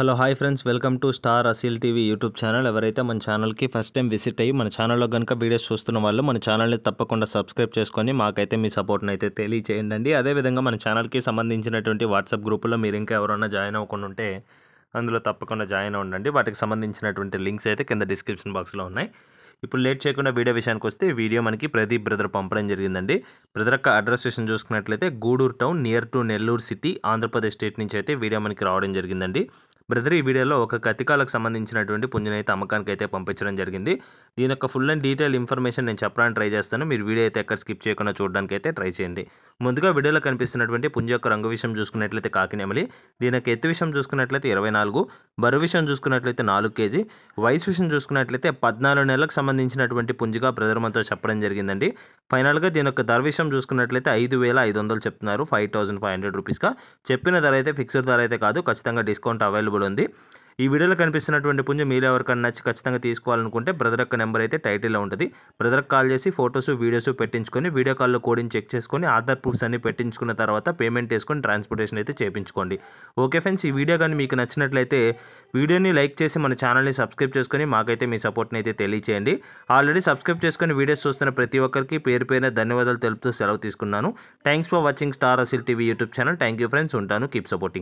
Hello hi friends, welcome to star Aseel TV YouTube channel. ఎవరైతే మన ఛానల్కి ఫస్ట్ టైం విజిట్ అయ్యి మన ఛానల్లో కనుక వీడియోస్ చూస్తున్న వాళ్ళు మన ఛానల్ని తప్పకుండా సబ్స్క్రైబ్ చేసుకొని మాకైతే మీ సపోర్ట్ని అయితే తెలియచేయండి. అదేవిధంగా మన ఛానల్కి సంబంధించినటువంటి వాట్సాప్ గ్రూపులో మీరు ఇంకా ఎవరైనా జాయిన్ అవ్వకుండా ఉంటే అందులో తప్పకుండా జాయిన్ అవ్వండి. వాటికి సంబంధించినటువంటి లింక్స్ అయితే కింద డిస్క్రిప్షన్ బాక్స్లో ఉన్నాయి. ఇప్పుడు లేట్ చేయకుండా వీడియో విషయానికి వస్తే, వీడియో మనకి ప్రదీప్ బ్రదర్ పంపడం జరిగిందండి. బ్రదర్ యొక్క అడ్రస్ విషయం చూసుకున్నట్లయితే Gudur town near to Nellore city, Andhra Pradesh state నుంచి అయితే వీడియో మనకి రావడం జరిగిందండి. బ్రదర్ ఈ వీడియోలో ఒక కతికాలకు సంబంధించినటువంటి పుంజుని అయితే అమ్మకానికి అయితే పంపించడం జరిగింది. దీని యొక్క ఫుల్ అండ్ డీటెయిల్ ఇన్ఫర్మేషన్ నేను చెప్పడానికి ట్రై చేస్తాను. మీరు వీడియో అయితే ఎక్కడ స్కిప్ చేయకుండా చూడడానికి అయితే ట్రై చేయండి. ముందుగా వీడియోలో కనిపిస్తున్నటువంటి పుంజు యొక్క రంగు విషయం చూసుకున్నట్లయితే కాకినెమలి. దీని యొక్క ఎత్తు విషయం చూసుకున్నట్లయితే 24, బరువు విషయం చూసుకున్నట్లయితే 4 కేజీ, వయసు విషయం చూసుకున్నట్లయితే 14 నెలలకు సంబంధించినటువంటి పుంజుగా బ్రదర్ మనతో చెప్పడం జరిగిందండి. ఫైనల్గా దీని యొక్క ధర విషయం చూసుకున్నట్లయితే 5,500 చెప్తున్నారు, 5,500 రూపీస్గా. చెప్పిన ధర అయితే ఫిక్స్డ్ ధర అయితే కాదు, ఖచ్చితంగా డిస్కౌంట్ అవైలబుల్ ఉంది. ఈ వీడియోలో కనిపిస్తున్నటువంటి పుంజు మీరు ఎవరికైనా నచ్చి ఖచ్చితంగా తీసుకోవాలనుకుంటే బ్రదర్ యొక్క నెంబర్ అయితే టైటిల్లో ఉంటుంది. బ్రదర్కి కాల్ చేసి ఫొటోస్ వీడియోస్ పెట్టించుకొని, వీడియో కాల్లో కోడింగ్ చెక్ చేసుకొని, ఆధార్ ప్రూఫ్స్ అన్ని పెట్టించుకున్న తర్వాత పేమెంట్ వేసుకొని ట్రాన్స్పోర్టేషన్ అయితే చేయించుకోండి. ఓకే ఫ్రెండ్స్, ఈ వీడియో కానీ మీకు నచ్చినట్లయితే వీడియోని లైక్ చేసి మన ఛానల్ని సబ్స్క్రైబ్ చేసుకొని మాకైతే మీ సపోర్ట్ని అయితే తెలియచేయండి. ఆల్రెడీ సబ్స్క్రైబ్ చేసుకొని వీడియోస్ చూస్తున్న ప్రతి ఒక్కరికి పేరు పేరున ధన్యవాదాలు తెలుపుతూ సెలవు తీసుకున్నాను. Thanks for watching star Aseel TV YouTube channel. Thank you friends, ఉంటాను. Keep supporting.